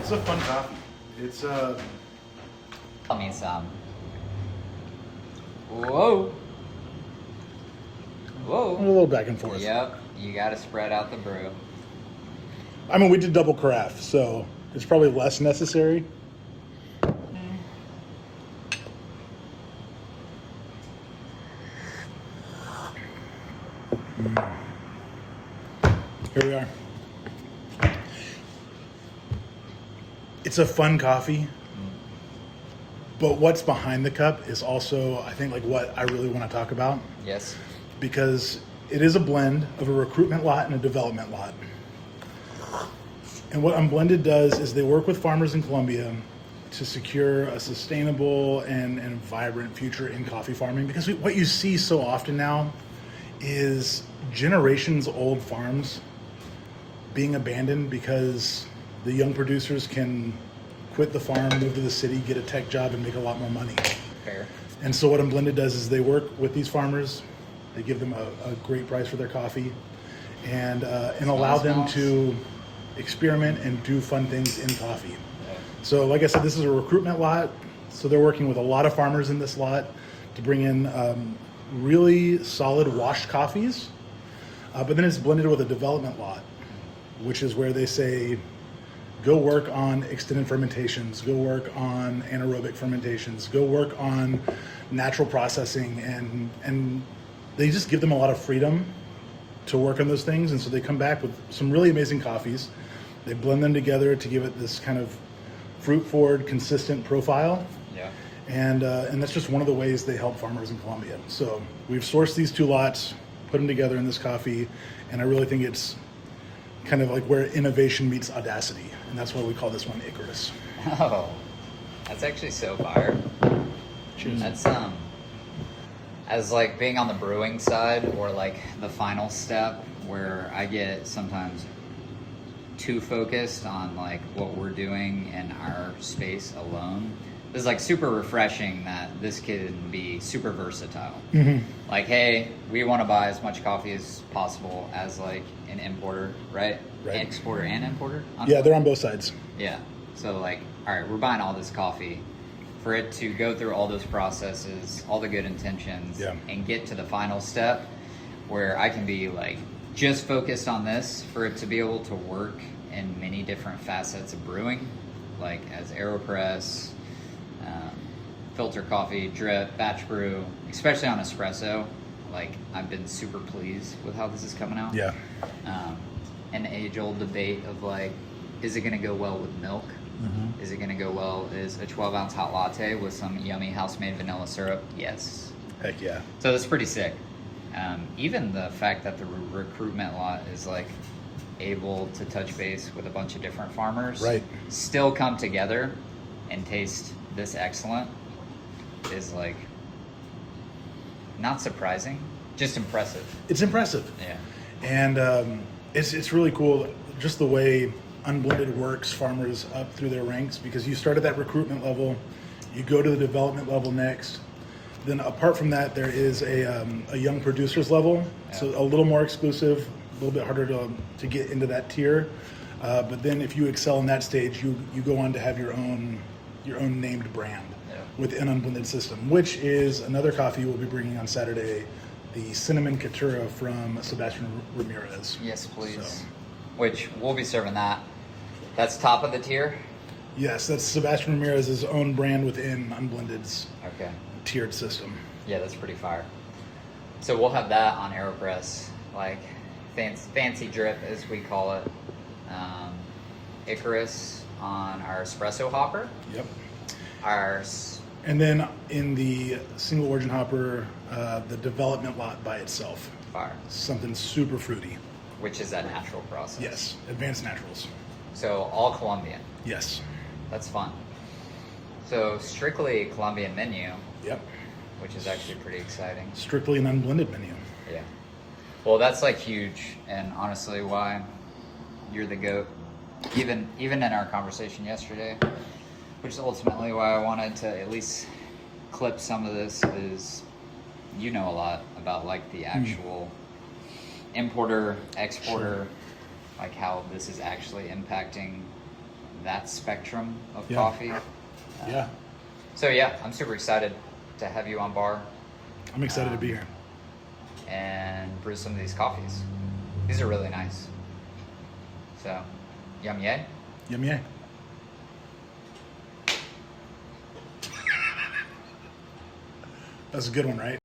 It's a fun coffee. It's Tell me some. Whoa. Whoa. a little back and forth. Yep, you got to spread out the brew. I mean, we did double carafe, so it's probably less necessary. Here we are. It's a fun coffee, but what's behind the cup is also, I think, like what I really want to talk about, Yes. because it is a blend of a recruitment lot and a development lot. And what Unblended does is they work with farmers in Colombia to secure a sustainable and vibrant future in coffee farming. Because what you see so often now is generations old farms being abandoned because the young producers can quit the farm, move to the city, get a tech job, and make a lot more money. Fair. And so what Unblended does is they work with these farmers, they give them a great price for their coffee, and allow them to experiment and do fun things in coffee. So like I said, this is a recruitment lot, so they're working with a lot of farmers in this lot to bring in really solid washed coffees, but then it's blended with a development lot, which is where they say, go work on extended fermentations, go work on anaerobic fermentations, go work on natural processing, and they just give them a lot of freedom to work on those things. And so they come back with some really amazing coffees. They blend them together to give it this kind of fruit-forward, consistent profile. Yeah. And that's just one of the ways they help farmers in Colombia. So we've sourced these two lots, put them together in this coffee, and I really think it's kind of like where innovation meets audacity, and that's why we call this one Icarus. Oh, that's actually so fire. Cheers. That's as like being on the brewing side, or like the final step where I get sometimes too focused on like what we're doing in our space alone. This is like super refreshing that this can be super versatile. Mm-hmm. Like, hey, we want to buy as much coffee as possible as like an importer, right? Right. Exporter and importer? Yeah, they're on both sides. Yeah. So like, all right, we're buying all this coffee. For it to go through all those processes, all the good intentions, Yeah. and get to the final step where I can be like just focused on this, for it to be able to work in many different facets of brewing, like as AeroPress, filter coffee, drip, batch brew, especially on espresso. Like, I've been super pleased with how this is coming out. Yeah. An age-old debate of like, is it going to go well with milk? Mm-hmm. Is it going to go well as a 12-ounce hot latte with some yummy house-made vanilla syrup? Yes. Heck yeah. So that's pretty sick. Even the fact that the recruitment lot is like able to touch base with a bunch of different farmers, Right. still come together and taste this excellent, is like not surprising, just impressive. It's impressive. Yeah. And it's really cool just the way Unblended works farmers up through their ranks, because you start at that recruitment level, you go to the development level next. Then apart from that, there is a young producers level, so a little more exclusive, a little bit harder to get into that tier. But then if you excel in that stage, you go on to have your own named brand within Unblended system, which is another coffee we'll be bringing on Saturday, the Cinnamon Caturra from Sebastian Ramirez. Yes, please. So, Which we'll be serving that. That's top of the tier? yes, that's Sebastian Ramirez's own brand within Unblended's Okay. tiered system. Yeah, that's pretty fire. So we'll have that on AeroPress, like fancy drip as we call it. Icarus on our espresso hopper. Yep. And then in the single origin hopper, the development lot by itself, fire, something super fruity. which is a natural process. Yes, advanced naturals. So all Colombian. Yes. That's fun. So strictly Colombian menu, Yep. which is actually pretty exciting. Strictly an unblended menu. Yeah. Well, that's like huge, and honestly, why you're the GOAT. Even in our conversation yesterday, which is ultimately why I wanted to at least clip some of this, is you know a lot about like the actual importer, exporter, like how this is actually impacting that spectrum of Yeah. coffee. Yeah, So yeah, I'm super excited to have you on bar I'm excited to be here. and brew some of these coffees. These are really nice. So, yum yay. Yum yay. That's a good one, right?